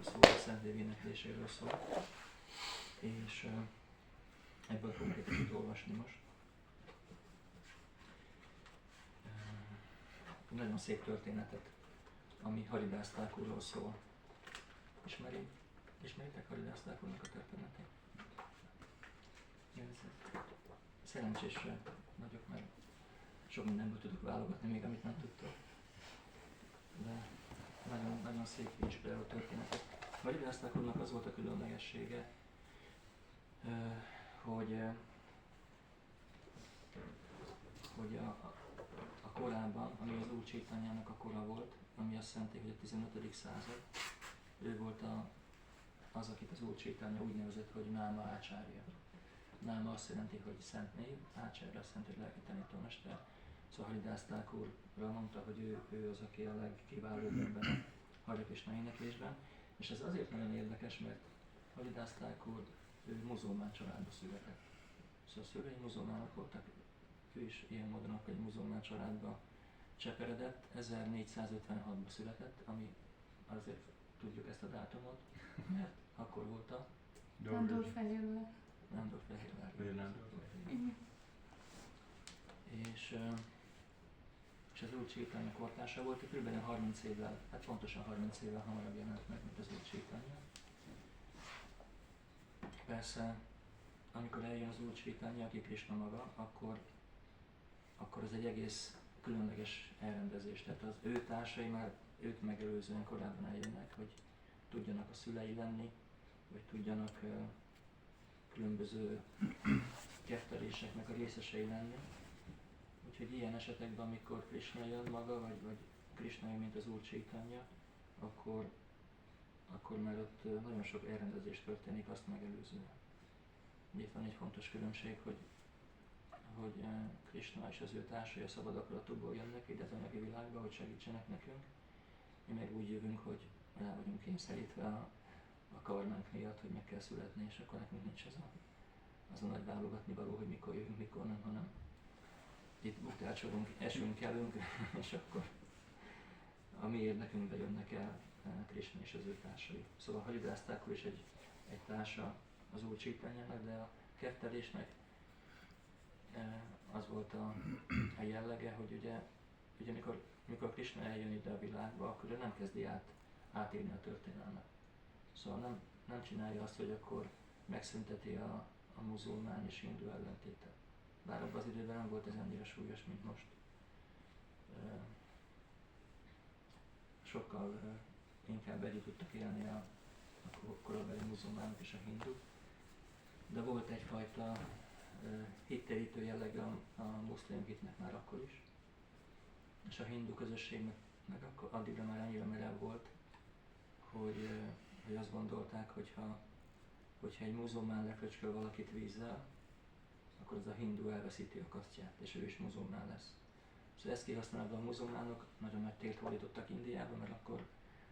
szól, a Szentély énekléséről szól, és ebből fogok egy kicsit olvasni most. Nagyon szép történetet, ami Haridászták úrról szól. Ismeritek Haridászták úrnak a történetét? Szerencsés vagyok, mert sok mindenből tudok válogatni még, amit nem tudtok. De nagyon, nagyon szép inspiráló történetet. Haridászták úrnak az volt a különlegessége, hogy a korában, ami az Úr Csaitanyának a kora volt, ami azt jelenti, hogy a 15. század, ő volt az, akit az Úr Csaitanya úgy nevezett, hogy Náma Ácsárja. Náma azt jelenti, hogy szent név, Ácsárja azt jelenti, hogy lelki tanítómester. Szóval Haridászták úrra mondta, hogy ő az, aki a legkiválóbb ebben a Hare Krishna éneklésben. És ez azért nagyon érdekes, mert Haridászták úr, ő muzulmán családba született. Szóval a szülei muzulmánok voltak, ő is ilyen módon akkor egy muzulmán családba cseperedett, 1456-ban született, ami azért tudjuk ezt a dátumot, mert akkor volt a Nándorfehérvár. És az Úr Csaitanya kortársa volt, kb. 30 évvel, hát pontosan 30 évvel hamarabb jelent meg, mint az Úr Csaitanya. Persze, amikor eljön az Úr Csaitanya, aki Krishna maga, akkor ez egy egész különleges elrendezés. Tehát az ő társai már őt megelőzően korábban eljönnek, hogy tudjanak a szülei lenni, vagy tudjanak különböző ketteléseknek a részesei lenni. Úgyhogy ilyen esetekben, amikor Krishna jön maga, vagy Krishna jön, mint az Úr Csaitanya, akkor már ott nagyon sok elrendezés történik azt megelőzően. Itt van egy fontos különbség, hogy Krishna és az ő társai a szabad akaratúból jönnek ide az anyagi világba, hogy segítsenek nekünk. Mi meg úgy jövünk, hogy rá vagyunk kényszerítve a karmánk miatt, hogy meg kell születni, és akkor nekünk nincs az a nagy válogatni való, hogy mikor jövünk, mikor nem, hanem itt buktácsolunk, esünk, kelünk, és akkor a mi érdekünkbe jönnek el Krishna és az ő társai. Szóval Haridászták úr is egy társa az Úr Csaitanyának, de a kettelésnek az volt a jellege, hogy ugye mikor Krishna eljön ide a világba, akkor ő nem kezdi átírni a történelmet. Szóval nem csinálja azt, hogy akkor megszünteti a muzulmán és hindu ellentétet. Bár abban az időben nem volt ez ennyire súlyos, mint most. Sokkal inkább együtt tudtak élni a korabeli muzulmánok és a hinduk. De volt egyfajta hittérítő jellege a muszlim hitnek már akkor is. És a hindu közösségnek meg akkor addigra már annyira merev volt, hogy azt gondolták, hogyha egy muzulmán lefröcsköl valakit vízzel, akkor az a hindu elveszíti a kasztját, és ő is muzulmán lesz. Szóval ezt kihasználva a muzulmánok nagyon nagy tért fordítottak Indiába, mert akkor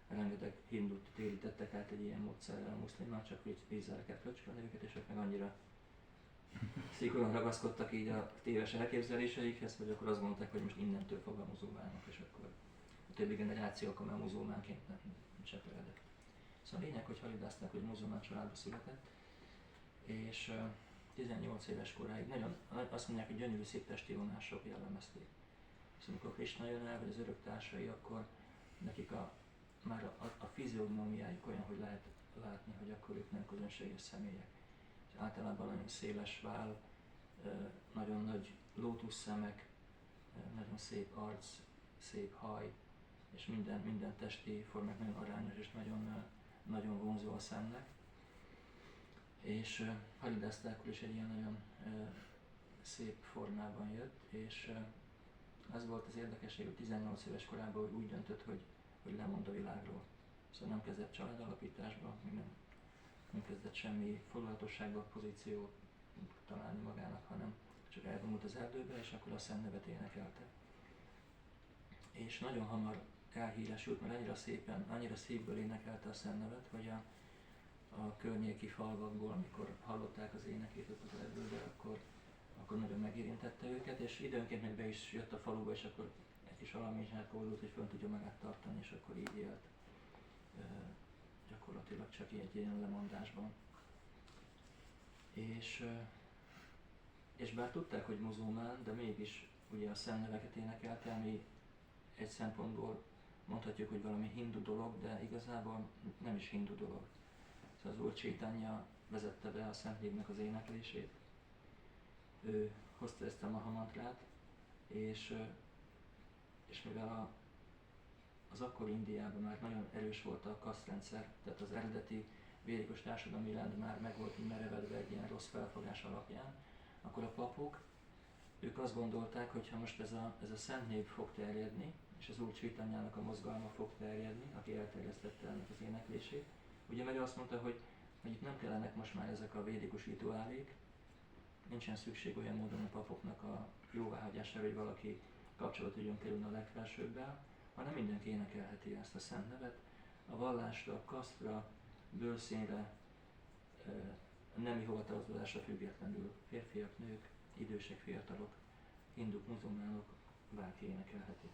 rengeteg hindut térítettek át egy ilyen módszerrel a muszlimnak, csak hogy vízzel kell fröcskölni őket, és ők meg annyira szigorúan ragaszkodtak így a téves elképzeléseikhez, hogy akkor azt mondták, hogy most innentől fogva muzulmánok, és akkor a többi generáció akkor már muzulmánként nem cseperedett. Szóval a lényeg, hogy Haridászták, hogy muzulmán családba született, és 18 éves koráig nagyon, azt mondják, hogy gyönyörű szép testi vonások jellemezték. Szóval amikor Krishna jön el, vagy az örök társai, akkor nekik már a fiziognomiájuk olyan, hogy lehet látni, hogy akkor ők nem közönséges személyek. És általában nagyon széles váll, nagyon nagy lótuszszemek, nagyon szép arc, szép haj, és minden testi formák nagyon arányos és nagyon vonzó a szemnek. És Haridászták úr is egy ilyen nagyon szép formában jött, és az volt az érdekesség, hogy 18 éves korában úgy döntött, hogy lemond a világról. Szóval nem kezdett családalapításba, még nem kezdett semmi foglalatosságba, pozíciót találni magának, hanem csak elvonult az erdőbe, és akkor a szentnevet énekelte. És nagyon hamar elhíresült, mert annyira szívből énekelte a szentnevet, hogy a környéki falvakból, amikor hallották az énekét ott az erdőbe, akkor nagyon megérintette őket, és időnként meg be is jött a faluba, és akkor egy kis alamizsát koldult, hogy fönn tudja magát tartani, és akkor így élt gyakorlatilag gyakorlatilag csak egy ilyen lemondásban. És bár tudták, hogy muzulmán, de mégis ugye a szentneveket énekelte, ami egy szempontból mondhatjuk, hogy valami hindu dolog, de igazából nem is hindu dolog. Szóval az Úr Csaitanya vezette be a Szentnévnek az éneklését, ő hozta ezt a Maha mantrát, és mivel az akkori Indiában már nagyon erős volt a kasztrendszer, tehát az eredeti védikus társadalmi rend már meg volt merevedve egy ilyen rossz felfogás alapján, akkor a papok, ők azt gondolták, hogy ha most ez a szent név fog terjedni, és az Úr Csaitanyának a mozgalma fog terjedni, aki elterjesztette ennek az éneklését, ugye meg azt mondta, hogy itt nem kellenek most már ezek a védikus rituálék, nincsen szükség olyan módon a papoknak a jóváhagyására, hogy valaki kapcsolat tudjon kerülni a legfelsőbbel, hanem mindenki énekelheti ezt a szent nevet, a vallásra, a kasztra, bőrszínre, nemi hovatartozásra függetlenül, férfiak, nők, idősek, fiatalok, hinduk, muzulmánok, bárki énekelheti.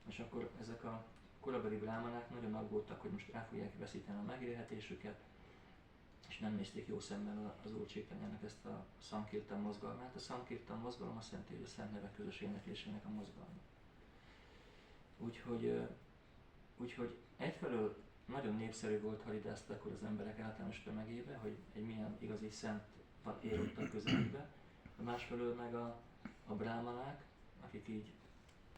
És akkor ezek a korabeli brámanák nagyon aggódtak, hogy most el fogják veszíteni a megélhetésüket, és nem nézték jó szemmel az Úr Csaitanyának ezt a Sankirtan mozgalmát. A Sankirtan mozgalom azt jelenti, hogy a szent nevek közös éneklésének a mozgalma. Úgyhogy egyfelől nagyon népszerű volt Haridász Thakur az emberek általános tömegébe, hogy egy milyen igazi szent él ott a közelébe. Másfelől meg a brámanák, akik így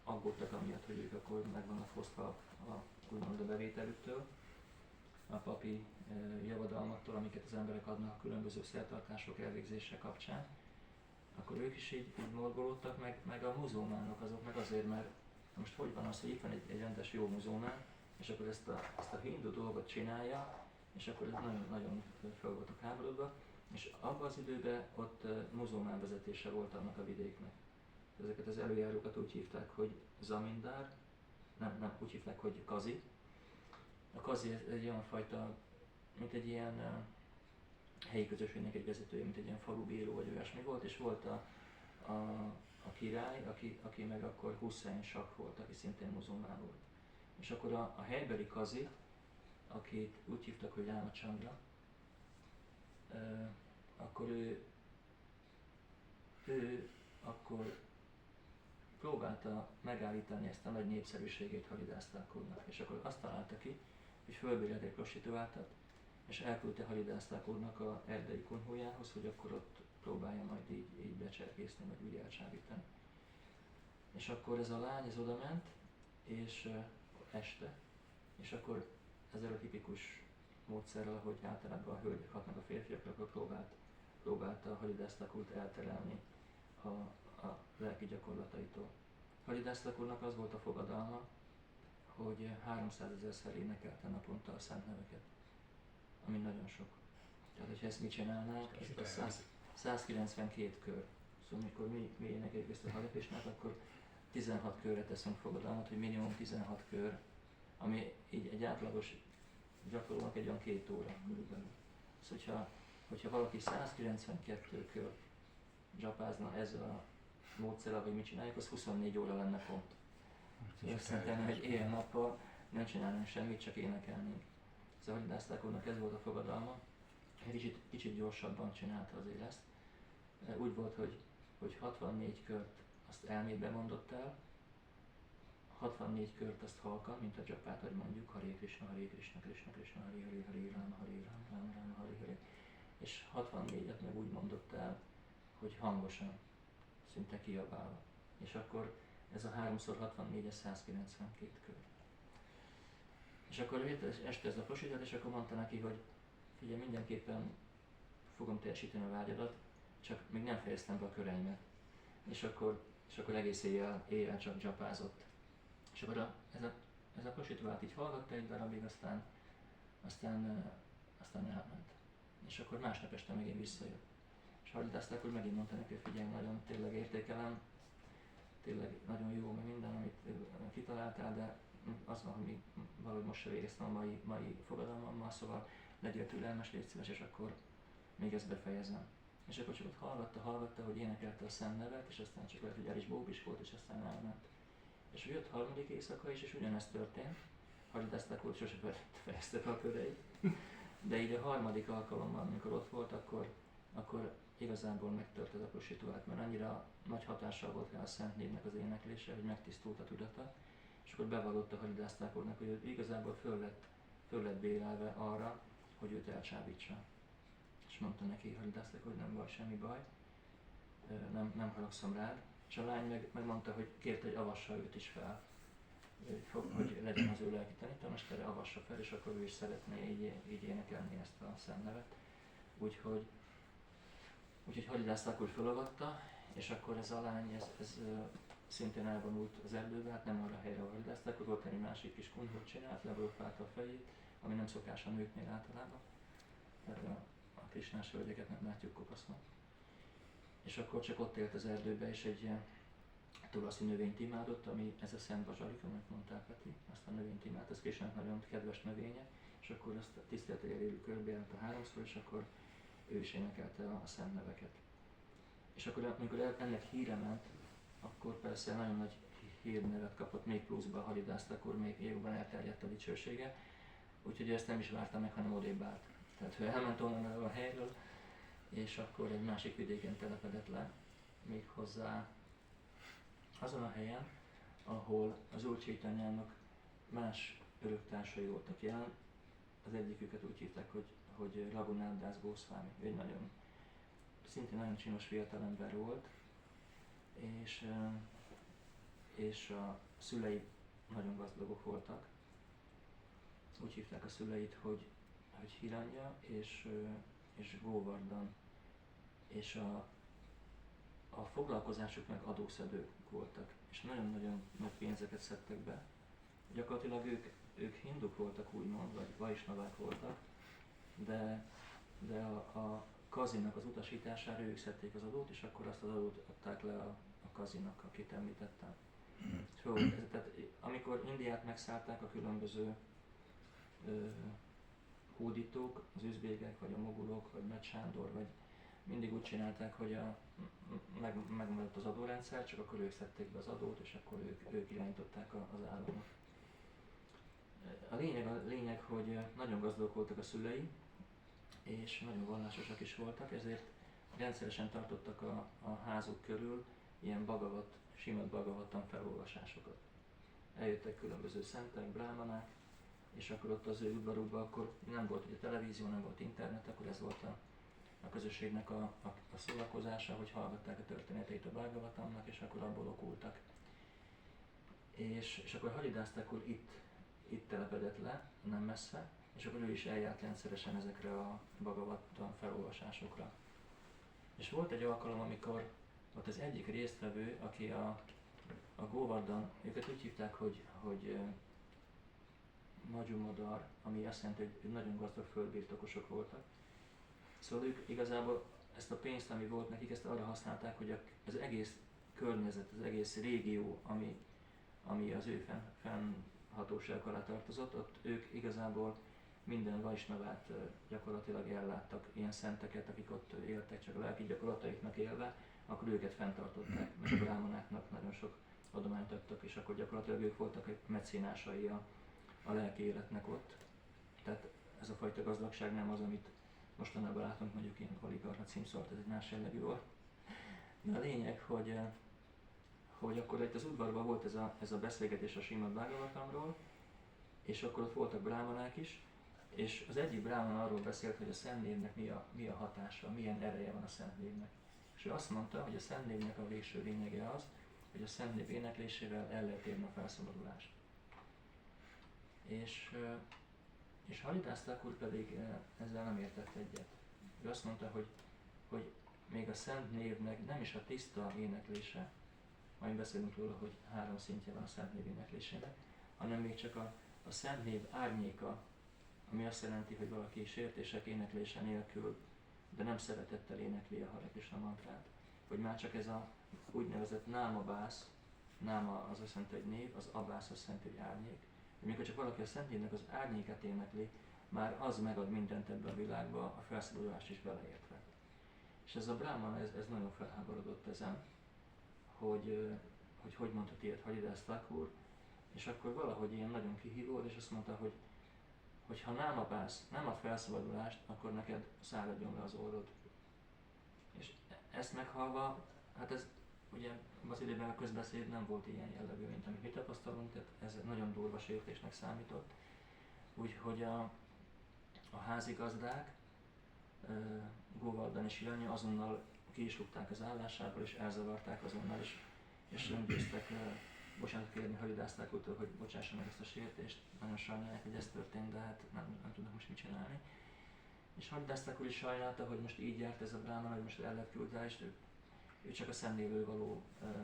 aggódtak amiatt, hogy ők akkor meg vannak fosztva úgymond a bevételüktől, a papi javadalmaktól, amiket az emberek adnak a különböző szertartások elvégzése kapcsán, akkor ők is így morgolódtak, meg a muzulmánok azok meg azért, mert most hogy van az, hogy itt van egy rendes jó muzulmán, és akkor ezt a hindu dolgot csinálja, és akkor ez nagyon fel voltak háborodva, és abban az időben ott muzulmán vezetése volt annak a vidéknek. Ezeket az előjárókat úgy hívták, hogy zamindár, nem úgy hívták, hogy kazi. A kazi egy olyan fajta, mint egy ilyen helyi közösségnek egy vezetője, mint egy ilyen falubíró vagy olyasmi volt, és volt a király, aki meg akkor Hussein Shah volt, aki szintén muzulmán volt. És akkor a helybeli kazi, akit úgy hívtak, hogy Rámachandra, akkor ő akkor próbálta megállítani ezt a nagy népszerűségét Haridász Thakurnak, és akkor azt találta ki, hogy fölbérelt egy prostituáltat, és elküldte Haridász Thakurnak a erdei kunyhójához, hogy akkor ott próbálja majd így becserkészni, vagy úgy elcsábítani. És akkor ez a lány ez oda ment, és este, és akkor ezzel a tipikus módszerrel, ahogy általában a hölgyek hatnak a férfiakra, akkor próbálta Haridász Thakurt elterelni a lelki gyakorlataitól. Haridász Thakurnak az volt a fogadalma, hogy 300 000-szer énekelte naponta a szent neveket, ami nagyon sok. Tehát, hogyha ezt mi csinálnánk, az 192 kör. Szóval amikor mi énekeljük ezt a Hare Krishnát, akkor 16 körre teszünk fogadalmat, hogy minimum 16 kör, ami így egy átlagos gyakorlónak egy olyan 2 óra körülbelül. Szóval, hogyha valaki 192 kör dzsapázna ezzel a módszerrel, hogy mit csináljuk, az 24 óra lenne pont. Szóval azt szerintem, hogy éjjel-nappal nem csinálnánk semmit, csak énekelnénk. Szóval Haridász Thakurnak ez volt a fogadalma, kicsit gyorsabban csinálta azért ezt. Úgy volt, hogy 64 kört azt elmébe mondott el, 64 kört azt halkan, mint a dzsapát, hogy mondjuk Hare Krishna, Krishna Krishna, Hare Hare, Hare Rama, Rama Rama, Hare Hare. És 64-et meg úgy mondott el, hogy hangosan, szinte kiabálva. És akkor ez a 3x64 es 192 kör. És akkor este ez a prosidát, és akkor mondta neki, hogy figyelj, mindenképpen fogom teljesíteni a vágyadat, csak még nem fejeztem be a köreimet. És akkor egész éjjel csak dzsapázott. És akkor ez a prostituált így hallgatta egy darabig, aztán elment. És akkor másnap este megint visszajött. És Haridász Thakur megint mondta neki, hogy figyelj, nagyon tényleg értékelem, tényleg nagyon jó, meg minden, amit kitaláltál, de az van, hogy valahogy most se végeztem a mai fogadalmammal, szóval legyél türelmes, légy szíves, és akkor még ezt befejezem. És akkor csak ott hallgatta, hogy énekelte a szent nevet, és aztán csak lehet, hogy el is bóbiskolt, és aztán elment. És jött harmadik éjszaka is, és ugyanezt történt. Haridász Thakur sose fejezte be a köreit, De így a harmadik alkalommal, amikor ott volt, akkor igazából megtört ez a prostituált, mert annyira nagy hatással volt rá a Szent Névnek az éneklése, hogy megtisztult a tudata, és akkor bevallotta Haridászták úrnak, hogy ő igazából föl lett bélelve arra, hogy őt elcsábítsa. És mondta neki Haridászták, hogy nem baj, semmi baj, nem haragszom rád. És a lány megmondta, hogy kérte, hogy avassa őt is fel, hogy legyen az ő lelki tanítómestere, avassa fel, és akkor ő is szeretné így énekelni ezt a szent nevet. Úgyhogy Haridászták úr felavatta, és akkor ez a lány, ez szintén elvonult az erdőbe, hát nem arra a helyre, ahol Haridászták úr, volt egy másik kis kundhót csinált, leborofálta a fejét, ami nem szokás a nőknél általában. Tehát a krisnás hölgyeket nem látjuk kopasznak. És akkor csak ott élt az erdőbe, és egy tulaszi növényt imádott, ami ez a Szent Bazsalika, amit mondtál Peti, azt a növényt imádt, ez Krisnának nagyon kedves növénye, és akkor azt tiszteletére élő körbejárt a háromszor, és akkor ő is énekelte a szent neveket. És akkor amikor ennek híre ment, akkor persze nagyon nagy hírnevet kapott, még pluszba a Haridászták úr, még jobban elterjedt a dicsősége, úgyhogy ezt nem is várta meg, hanem odébb állt. Tehát ő elment onnan a helyről, és akkor egy másik vidéken telepedett le, méghozzá azon a helyen, ahol az Úr Csaitanyának más öröktársai voltak jelen. Az egyiküket úgy hívták, hogy Raghunath Das Goswami. Ő egy szintén nagyon csinos fiatalember volt, és a szülei nagyon gazdagok voltak. Úgy hívták a szüleit, hogy Hiranya és Govardhan. És a foglalkozásuk meg adószedők voltak, és nagyon-nagyon nagy pénzeket szedtek be. Gyakorlatilag ők hinduk voltak úgymond, vagy vaisnavák voltak, de a kazinak az utasítására ők szedték az adót, és akkor azt az adót adták le a kazinak, akit említettem. Tehát amikor Indiát megszállták a különböző hódítók, az üzbégek, vagy a mogulok, vagy Nagy Sándor, vagy mindig úgy csinálták, hogy megmaradt az adórendszer, csak akkor ők szedték be az adót, és akkor ők irányították az államot. A lényeg, hogy nagyon gazdagok voltak a szülei, és nagyon vallásosak is voltak, ezért rendszeresen tartottak a házuk körül ilyen Simad Bhagavatam felolvasásokat. Eljöttek különböző szentek, brámanák, és akkor ott az ő udvarukban akkor nem volt ugye televízió, nem volt internet, akkor ez volt a közösségnek a szórakozása, hogy hallgatták a történeteit a Bhagavatamnak, és akkor abból okultak. És akkor Haridászták úr itt telepedett le, nem messze, és akkor ő is eljárt rendszeresen ezekre a Bhagavatam felolvasásokra. És volt egy alkalom, amikor ott az egyik résztvevő, aki a Govardhan, őket úgy hívták, hogy Majumodar, ami azt jelenti, hogy nagyon gazdag földbirtokosok voltak. Szóval ők igazából ezt a pénzt, ami volt nekik, ezt arra használták, hogy az egész környezet, az egész régió, ami az ő fennhatóság alá tartozott, ott ők igazából minden vaisnavát gyakorlatilag elláttak, ilyen szenteket, akik ott éltek, csak a lelki gyakorlataiknak élve, akkor őket fenntartották, meg a brámanáknak nagyon sok adományt adtak, és akkor gyakorlatilag ők voltak egy mecénásai a lelki életnek ott. Tehát ez a fajta gazdagság nem az, amit mostanában látunk, mondjuk ilyen oligarcha címszort, ez egy más jellegű volt. De a lényeg, hogy akkor itt az udvarban volt ez a beszélgetés a Simad Bhagavatamról, és akkor ott voltak brámanák is, és az egyik bráman arról beszélt, hogy a Szent Névnek mi a hatása, milyen ereje van a Szent Névnek. És ő azt mondta, hogy a Szent Névnek a végső lényege az, hogy a Szent Név éneklésével el lehet érni a felszabadulást. És Haridászták úr pedig ezzel nem értett egyet. Ő azt mondta, hogy még a Szent Névnek nem is a tiszta éneklése, majd beszélünk róla, hogy 3 szintje van a Szent Név éneklésének, hanem még csak a Szent Név árnyéka, ami azt jelenti, hogy valaki sértések éneklése nélkül, de nem szeretettel énekli a Hare Krishna mantrát, hogy már csak ez a úgynevezett námabász, náma az azt jelenti, hogy név, az abász azt jelenti, hogy árnyék. Amikor csak valaki a Szent Névnek az árnyékát énekli, már az megad mindent ebbe a világba, a felszabadulást is beleértve. És ez a Brahman, ez nagyon felháborodott ezen, hogy mondhat ilyet Haridászták úr, és akkor valahogy ilyen nagyon kihívód, és azt mondta, hogy ha námapálsz, nem ad felszabadulást, akkor neked száradjon le az orrod. És ezt meghalva, hát ez ugye az időben a közbeszéd nem volt ilyen jellegű, mint amit mi tapasztalunk, tehát ez nagyon durva sértésnek számított. Úgyhogy a házigazdák, Góvaldan és Ilanya azonnal ki is rúgták az állásából, és elzavarták azonnal, és rendőztek bocsánatot kérni Haridászták úrtól, hogy bocsássa meg ezt a sértést. Nagyon sajnálják, hogy ez történt, de hát nem tudnak most mit csinálni. És Haridászták úr is sajnálta, hogy most így járt ez a bráhmán, hogy most el lett küldve, és ő csak a szemlélő való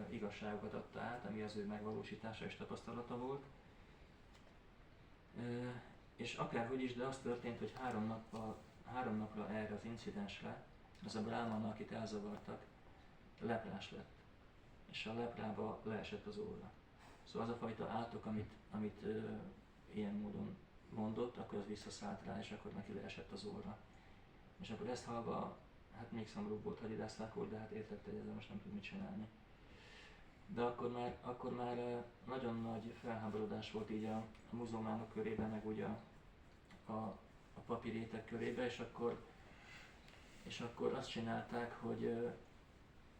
igazságokat adta át, ami az ő megvalósítása és tapasztalata volt. És akárhogy is, de az történt, hogy 3 napra erre az incidensre, az a bráhmán, akit elzavartak, leprás lett. És a leprába leesett az óra. Szóval az a fajta átok, amit ilyen módon mondott, akkor az visszaszállt rá, és akkor neki leesett az óra. És akkor ezt hallva, hát még szomorúbb volt Haridászták úr, de hát értette, hogy ezzel most nem tud mit csinálni. De akkor már nagyon nagy felháborodás volt így a muzulmánok körében, meg ugye a papi réteg körében, és akkor azt csinálták,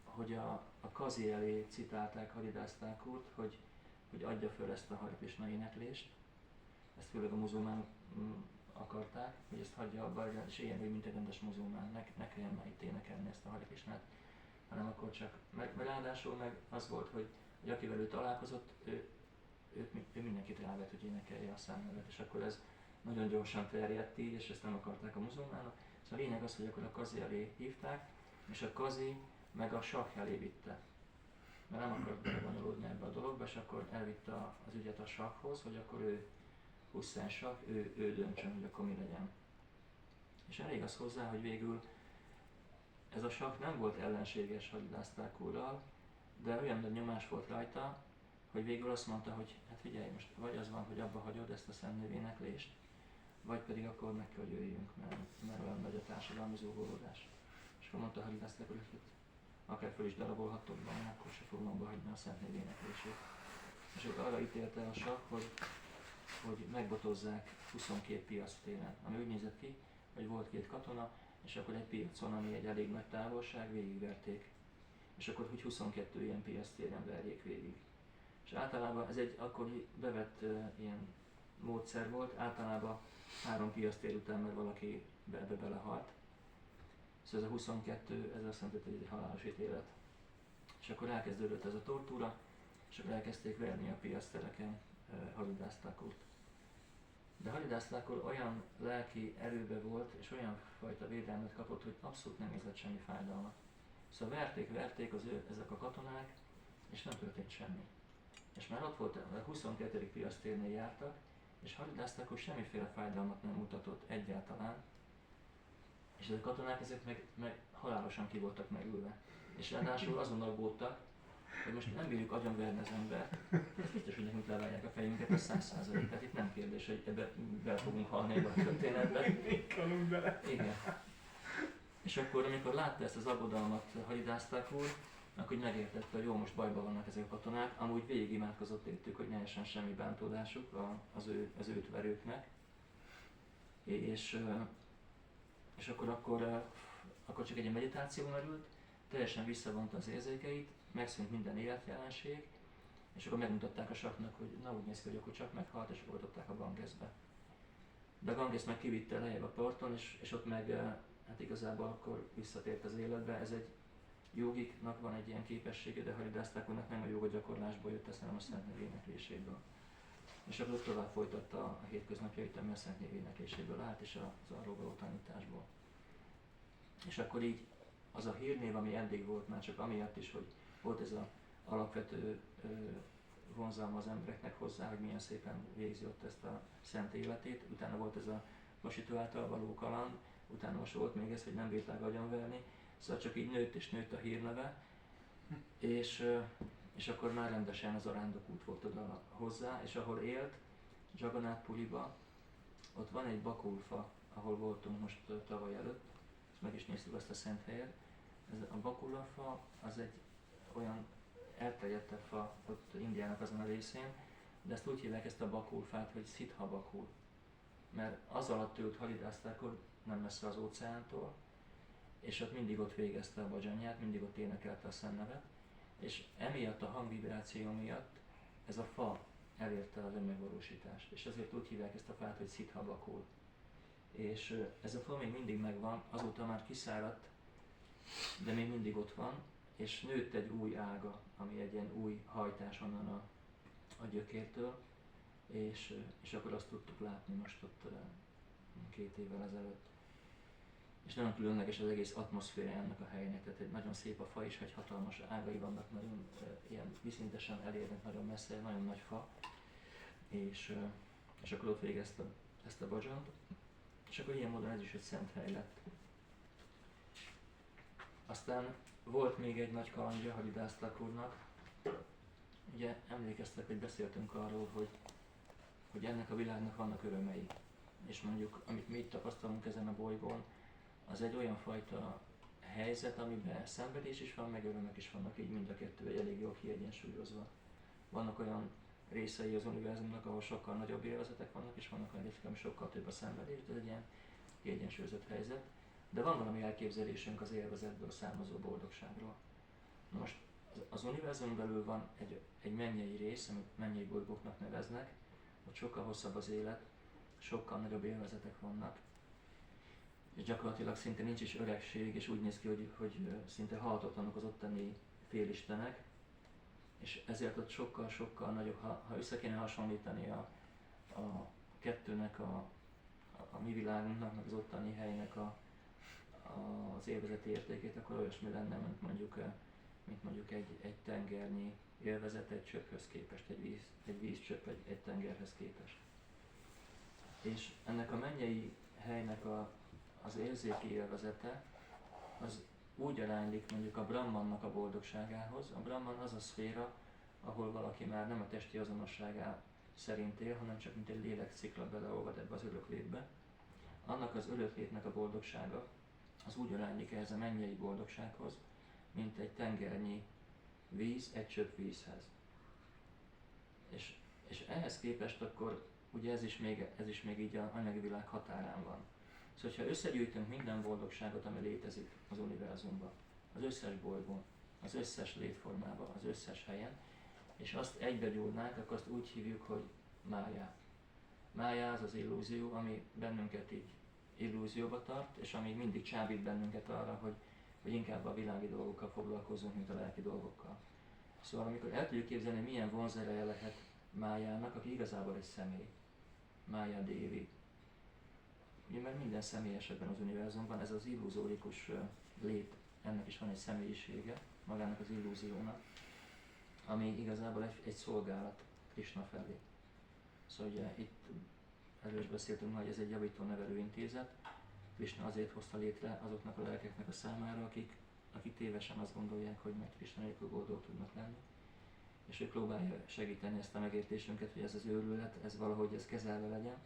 hogy a kazi elé citálták Haridászták úrt, hogy adja föl ezt a Hare Krishna éneklést. Ezt főleg a muzulmánok akarták, hogy ezt hagyja abba, és éljen úgy, mint egy rendes muzulmán, ne kelljen már itt énekelni ezt a Hare Krishnát, hanem akkor csak, ráadásul meg az volt, hogy akivel ő találkozott, ő mindenkit rávett, hogy énekelje a számnevet, és akkor ez nagyon gyorsan terjedt így, és ezt nem akarták a muzulmánok. Szóval a lényeg az, hogy akkor a kazi elé hívták, és a kazi meg a sakh elé vitte. Mert nem akart belebonyolódni ebbe a dologba, és akkor elvitte az ügyet a sakhhoz, hogy akkor ő Hussein sakh, ő döntsön, hogy akkor mi legyen. És elég az hozzá, hogy végül ez a sakh nem volt ellenséges Haridászták úrral, de olyan nagy nyomás volt rajta, hogy végül azt mondta, hogy hát figyelj, most vagy az van, hogy abba hagyod ezt a szemnévéneklést, vagy pedig akkor meg kell, hogy jöjjünk, mert olyan nagy a társadalmi zúgolódás. És akkor mondta Haridászták úr, hogy akár föl is darabolhatok be, akkor se fogom abba hagyni a szentnév éneklését. És akkor arra ítélte a sakh, hogy megbotozzák 22 piactéren, ami úgy nézett ki, hogy volt 2 katona, és akkor egy piacon, ami egy elég nagy távolság, végigverték. És akkor, hogy 22 ilyen piactéren verjék végig. És általában ez egy akkori bevett ilyen módszer volt, általában 3 piactér után, mert valaki ebbe belehalt. Szóval ez a 22, ez azt jelenti, hogy egy halálos ítélet. És akkor elkezdődött ez a tortúra, és akkor elkezdték verni a piactereken Haridászták úrt. De Haridászták úr olyan lelki erőbe volt, és olyan fajta védelmet kapott, hogy abszolút nem érzett semmi fájdalmat. Szóval verték ezek a katonák, és nem történt semmi. És már ott volt, a 22. piactérnél jártak, és Haridászták úr semmiféle fájdalmat nem mutatott egyáltalán, és ezek a katonák meg halálosan ki voltak megülve. És ráadásul azon aggódtak, hogy most nem bírjuk agyonverni az embert, ez biztos, hogy nekünk levágják a fejünket, ez 100%. Tehát itt nem kérdés, hogy ebbe bele fogunk halni ebbe a történetbe. Még bele. Igen. És akkor, amikor látta ezt az aggodalmat Haridászták úr, akkor megértette, hogy jó, most bajban vannak ezek a katonák, amúgy végig imádkozott értük, hogy ne essen semmi bántódásuk az őt verőknek. És akkor csak egy meditáció merült, teljesen visszavonta az érzékeit, megszűnt minden életjelenség, és akkor megmutatták a sakhnak, hogy na úgy néz ki, hogy akkor csak meghalt, és oldották a Gangesbe. De a Ganges meg kivitte lejjebb a parton, és ott meg hát igazából akkor visszatért az életbe. Ez egy jogiknak van egy ilyen képessége, de Haridászták úrnak nem a joga gyakorlásból jött, ezt, hanem a szentnév énekléséből. És akkor tovább folytatta a hétköznapjait, ami a szentnév énekléséből állt, és az arról való tanításból. És akkor így az a hírnév, ami eddig volt, már csak amiatt is, hogy volt ez az alapvető vonzalma az embereknek hozzá, hogy milyen szépen végzi ott ezt a szent életét. Utána volt ez a vasító által való kaland, utána most volt még ez, hogy nem bírták agyonverni. Szóval csak így nőtt és nőtt a hírneve, és akkor már rendesen az arándokút volt oda hozzá, és ahol élt, Jagannath Puriba, ott van egy bakulfa, ahol voltunk most tavaly előtt, és meg is néztük azt a szent helyet. Ez a bakulafa az egy olyan elterjedtebb fa ott Indiának azon a részén, de ezt úgy hívják ezt a bakulfát, hogy Siddha bakul. mert az alatt ült Haridászthakur nem messze az óceántól, és ott mindig ott végezte a bhajanját, mindig ott énekelte a szentnevet, és emiatt a hangvibráció miatt ez a fa elérte az önmegvalósítást, és ezért úgy hívják ezt a fát, hogy Szitha Bakul. És ez a fa még mindig megvan, azóta már kiszáradt, de még mindig ott van, és nőtt egy új ága, ami egy ilyen új hajtás onnan a gyökértől, és akkor azt tudtuk látni most ott 2 évvel ezelőtt. És nagyon különleges az egész atmoszféra ennek a helynek, tehát egy nagyon szép a fa is, egy hatalmas ágai vannak, nagyon ilyen viszintesen elérnek, nagyon messze, nagyon nagy fa, és akkor ott végezte ezt a bhajant, és akkor ilyen módon ez is egy szent hely lett. Aztán volt még egy nagy kalandja Haridászthakurnak. Ugye emlékeztek, hogy beszéltünk arról, hogy ennek a világnak vannak örömei. És mondjuk, amit mi itt tapasztalunk ezen a bolygón, az egy olyan fajta helyzet, amiben szenvedés is van, meg örömök is vannak, így mind a kettő egy elég jól kiegyensúlyozva. Vannak olyan részei az univerzumnak, ahol sokkal nagyobb élvezetek vannak, és vannak olyan részek, ami sokkal több a szenvedés, de ez egy ilyen kiegyensúlyozott helyzet. De van valami elképzelésünk az élvezetből származó boldogságról. Na most az univerzum belül van egy mennyei rész, amit mennyei bolygóknak neveznek, ott sokkal hosszabb az élet, sokkal nagyobb élvezetek vannak, és gyakorlatilag szinte nincs is öregség, és úgy néz ki, hogy szinte halhatatlanok az ottani félistenek, és ezért ott sokkal nagyobb, ha össze kéne hasonlítani a kettőnek, a mi világunknak, meg az ottani helynek az élvezeti értékét, akkor olyasmi lenne, mint mondjuk egy tengernyi élvezet egy csöpphöz képest, egy vízcsöpp egy tengerhez képest. És ennek a mennyei helynek az érzéki élvezete az úgy aránylik mondjuk a Brahmannak a boldogságához. A Brahman az a szféra, ahol valaki már nem a testi azonosságá szerint él, hanem csak mint egy lélekcikla beleolvad ebbe az öröklétbe. Annak az öröklétnek a boldogsága az úgy aránylik ehhez a mennyei boldogsághoz, mint egy tengernyi víz egy csöpp vízhez. És ehhez képest akkor ugye ez is még így az anyagi világ határán van. Szóval, ha összegyűjtünk minden boldogságot, ami létezik az univerzumban, az összes bolygón, az összes létformában, az összes helyen, és azt egybegyúrnánk, akkor azt úgy hívjuk, hogy májá. Májá az az illúzió, ami bennünket így illúzióba tart, és ami mindig csábít bennünket arra, hogy inkább a világi dolgokkal foglalkozunk, mint a lelki dolgokkal. Szóval amikor el tudjuk képzelni, milyen vonzereje lehet májának, aki igazából egy személy, Mája Dévi. Ugye mert minden személyes ebben az univerzumban, ez az illuzórikus lét, ennek is van egy személyisége, magának az illúziónak, ami igazából egy szolgálat Krishna felé. Szóval ugye itt erről is beszéltünk, hogy ez egy javító nevelő intézet. Krishna azért hozta létre azoknak a lelkeknek a számára, akik tévesen azt gondolják, hogy majd Krishna nélkül boldog tudnak lenni. És ő próbálja segíteni ezt a megértésünket, hogy ez az őrület, ez valahogy ez kezelve legyen.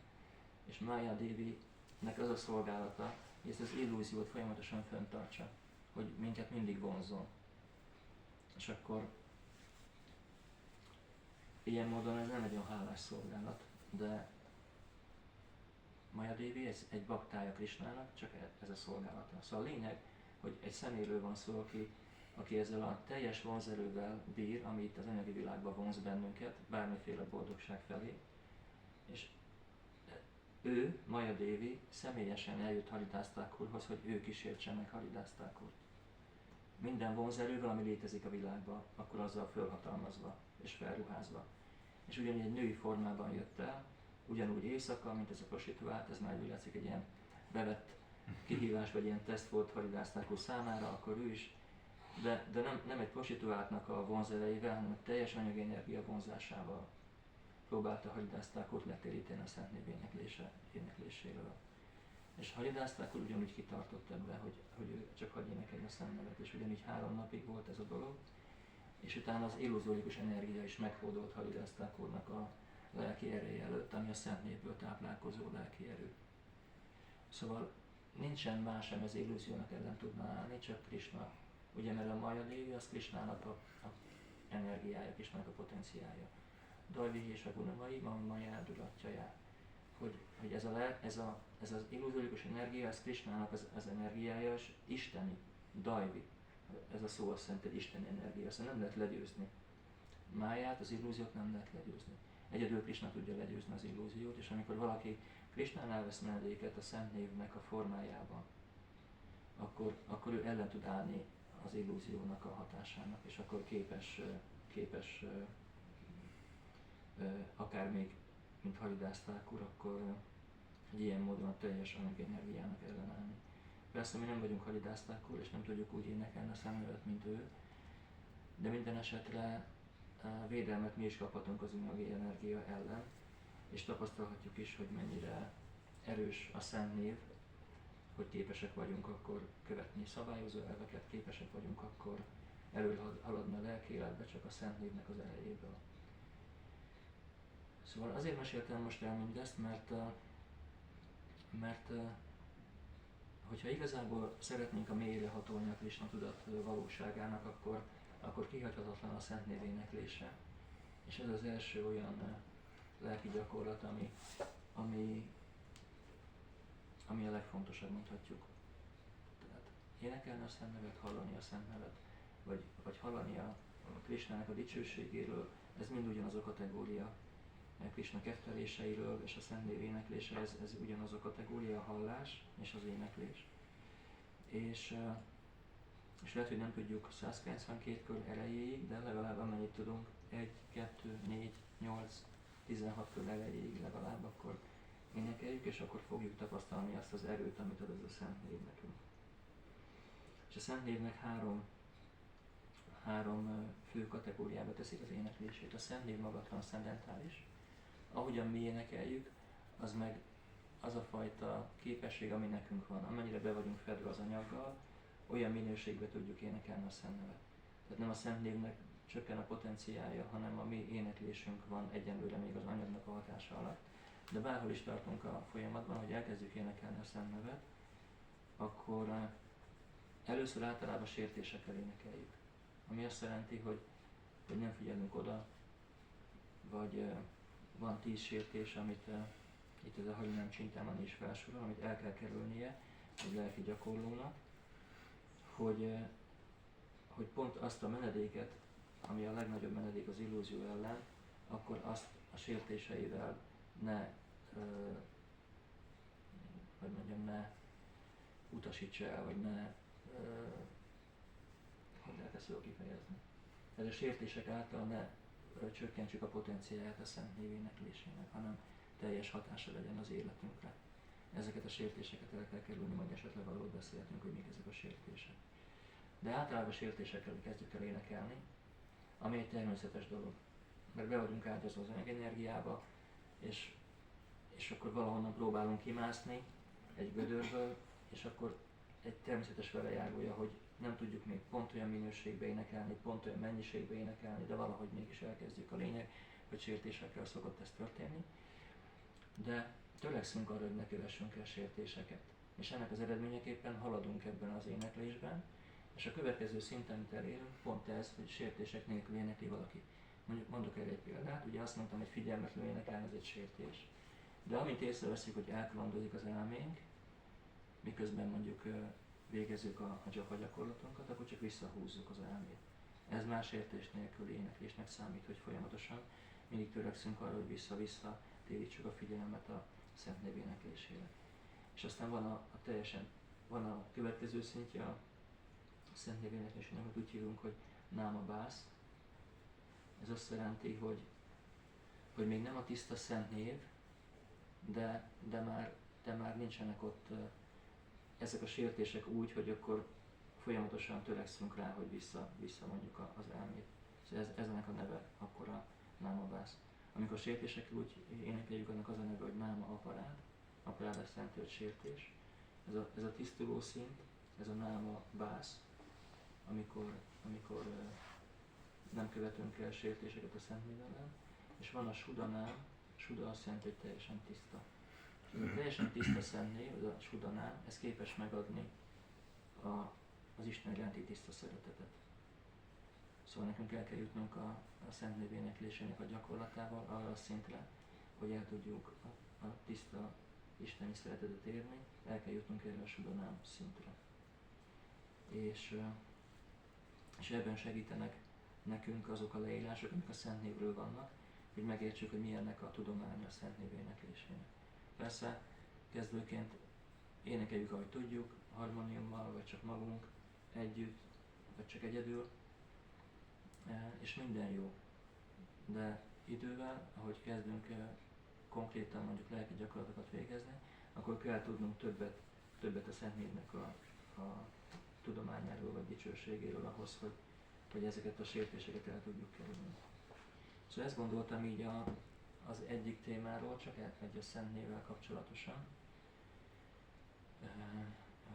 És Mája Dévinek az a szolgálata, hogy ezt az illúziót folyamatosan fenntartsa, hogy minket mindig vonzon. És akkor ilyen módon ez nem egy olyan hálás szolgálat, de Mája Dévi ez egy baktája Krishnának, csak ez a szolgálata. Szóval a lényeg, hogy egy személyről van szó, aki ezzel a teljes vonzerővel bír, ami itt az anyagi világban vonz bennünket, bármiféle boldogság felé. És ő, Mája Dévi, személyesen eljött Haridászthakurhoz, hogy ő kísértse meg Haridászthakurt. Minden vonzerővel, ami létezik a világban, akkor azzal fölhatalmazva és felruházva. És ugyanígy egy női formában jött el, ugyanúgy éjszaka, mint ez a prostituált, ez már úgy látszik egy ilyen bevett kihívás, vagy ilyen teszt volt Haridászthakur számára, akkor ő is, de nem egy prostituáltnak a vonzereivel, hanem a teljes anyagi energia vonzásával próbálta Haridászthakurt letéríteni a Szent Név énekléséről. És Haridászthakur ugyanúgy kitartott ebbe, hogy ő csak hadd énekelje a Szent Nevet, és ugyanígy 3 napig volt ez a dolog, és utána az illuzórikus energia is meghódolt Haridászthakurnak a lelki ereje előtt, ami a Szent Névből táplálkozó lelki erő. Szóval nincsen más, ami az illúziónak ellen tudna állni, csak Krishna. Ugye, mert a Mája Dévi az Krishnának a energiája, Krishnának a potenciája. Dajvi és a gunamai, Mája Duratjaja. hogy ez az illúziórikus energia, ez Krisnának az energiája, és isteni, dajvi. Ez a szó azt jelenti, hogy isteni energia, azt nem lehet legyőzni. Máját, az illúziót nem lehet legyőzni. Egyedül Krisna tudja legyőzni az illúziót, és amikor valaki Krisnánál vesz menedéket a Szent Névnek a formájában, akkor ő ellen tud állni az illúziónak a hatásának, és akkor képes akár még, mint Haridász Thakur, akkor egy ilyen módon a teljes energiának ellenállni. Persze mi nem vagyunk Haridász Thakur, és nem tudjuk úgy énekelni a szemület, mint ő, de minden esetre védelmet mi is kaphatunk az anyagi energia ellen, és tapasztalhatjuk is, hogy mennyire erős a Szent Név, hogy képesek vagyunk akkor követni szabályozó elveket, képesek vagyunk akkor előhaladni a lelki életbe csak a Szent Névnek az erejéből. Szóval azért meséltem most el mindezt, mert hogyha igazából szeretnénk a mélyre hatolni a Krisna tudat valóságának, akkor kihagyhatatlan a Szent Név éneklése. És ez az első olyan lelki gyakorlat, ami a legfontosabb, mondhatjuk. Tehát énekelni a Szent Nevet, hallani a Szent Nevet, vagy hallani a Krisnának a dicsőségéről, ez mind ugyanaz a kategória. Krisna ketteléseiről és a Szent Név éneklése, ez ugyanaz a kategória, a hallás és az éneklés. És lehet, hogy nem tudjuk 192 kör erejéig, de legalább amennyit tudunk, 1, 2, 4, 8, 16 kör erejéig legalább akkor énekeljük, és akkor fogjuk tapasztalni azt az erőt, amit ad ez a Szent Név nekünk. És a Szent Névnek három fő kategóriába teszik az éneklését. A Szent Név maga transzcendentális. Ahogyan mi énekeljük, az meg az a fajta képesség, ami nekünk van. Amennyire be vagyunk fedve az anyaggal, olyan minőségben tudjuk énekelni a Szent Nevet. Tehát nem a Szent Névnek csökken a potenciálja, hanem a mi éneklésünk van egyenlőre még az anyagnak a hatása alatt. De bárhol is tartunk a folyamatban, hogy elkezdjük énekelni a Szent Nevet, akkor először általában sértésekkel énekeljük. Ami azt jelenti, hogy nem figyelünk oda, vagy van 10 sértés, amit itt ez a Harinám Csintámani is felsorol, amit el kell kerülnie egy lelki gyakorlónak, hogy pont azt a menedéket, ami a legnagyobb menedék az illúzió ellen, akkor azt a sértéseivel ne utasítsa el, vagy hogy lehet ezt jól kifejezni. Ez a sértések által ne csökkentsük a potenciáját a Szent Név éneklésének, hanem teljes hatása legyen az életünkre. Ezeket a sértéseket el kell kerülni, majd esetleg arról beszélhetünk, hogy mik ezek a sértések. De általában sértésekkel kezdjük el énekelni, ami egy természetes dolog. Mert be vagyunk ágyazva az anyagenergiába, és akkor valahonnan próbálunk kimászni egy gödörből, és akkor egy természetes velejárója, hogy nem tudjuk még pont olyan minőségbe énekelni, pont olyan mennyiségbe énekelni, de valahogy mégis elkezdjük. A lényeg, hogy sértésekkel szokott ez történni. De törekszünk arra, hogy ne kövessünk el sértéseket. És ennek az eredményeképpen haladunk ebben az éneklésben, és a következő szinten, amit elérünk, pont ez, hogy sértések nélkül énekli valaki. Mondok erre egy példát, ugye azt mondtam, hogy figyelmetlenül énekelni, ez egy sértés. De amint észreveszik, hogy elkalandozik az elménk, miközben mondjuk végezzük a japa gyakorlatunkat, akkor csak visszahúzzuk az elmét. Ez már sértés nélküli éneklésnek számít, hogy folyamatosan mindig törekszünk arra, hogy vissza-vissza térítsük a figyelmet a Szent Név éneklésére. És aztán van a következő szintje a Szent Név éneklésének, amit úgy hívunk, hogy Náma Bász. Ez azt jelenti, hogy még nem a tiszta Szent Név, de már nincsenek ott ezek a sértések úgy, hogy akkor folyamatosan törekszünk rá, hogy visszamondjuk az elmét. Szóval ez ennek a neve akkor a Náma Bász. Amikor sértésekkel úgy énekeljük, annak az a neve, hogy Náma Aparád. Aparád azt jelenti, hogy sértés. Ez a tisztuló szint, ez a Náma Bász, amikor nem követünk el sértéseket a Szent Név ellen. És van a Sudanám, Suda azt jelenti, hogy teljesen tiszta. Ez a teljesen tiszta Szent Név, ez a Sudanám, ez képes megadni az Isten iránti tiszta szeretetet. Szóval nekünk el kell jutnunk a Szent Név éneklésének a gyakorlatával arra a szintre, hogy el tudjuk a tiszta isteni szeretetet érni, el kell jutnunk erre a sudanám szintre. És ebben segítenek nekünk azok a leírások, amik a Szent Névről vannak, hogy megértsük, hogy mi ennek a tudománya a Szent Név éneklésének. Persze kezdőként énekeljük, ahogy tudjuk, harmóniummal, vagy csak magunk, együtt, vagy csak egyedül, és minden jó. De idővel, ahogy kezdünk konkrétan mondjuk lelki gyakorlatokat végezni, akkor kell tudnunk többet a Szent Névnek a tudományáról vagy dicsőségéről ahhoz, hogy ezeket a sértéseket el tudjuk kerülni. Szóval ezt gondoltam így az egyik témáról, csak egy a Szent Névvel kapcsolatosan.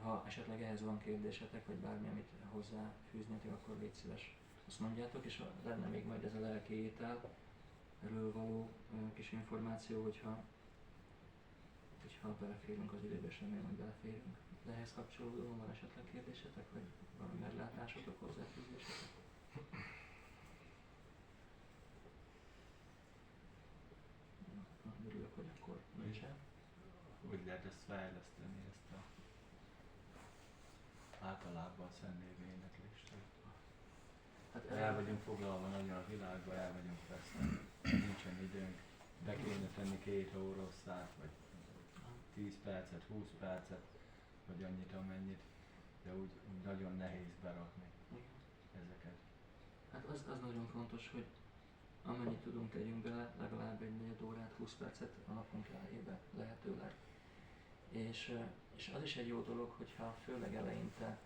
Ha esetleg ehhez van kérdésetek, vagy bármi, amit hozzáfűznétek, akkor légy szíves, azt mondjátok, és lenne még majd ez a lelki ételről való kis információ, hogyha beleférünk az időbe, és remélem, hogy beleférünk. De ehhez kapcsolódóan van esetleg kérdésetek, vagy valami meglátásotok, hozzáfűzésetek? Örülök, hogy akkor nincsen. Hogy lehet ezt fejleszteni, ezt a általában a Szent Név éneklést? Hát el vagyunk foglalva nagyon a világba, el vagyunk persze, nincsen időnk, be kéne tenni 2 órosztát, vagy 10 percet, 20 percet, vagy annyit, amennyit, de úgy nagyon nehéz berakni ezeket. Hát az nagyon fontos, hogy amennyit tudunk tegyünk bele, legalább egy 4 órát, 20 percet a napunk elejébe lehetőleg. És az is egy jó dolog, hogyha főleg eleinte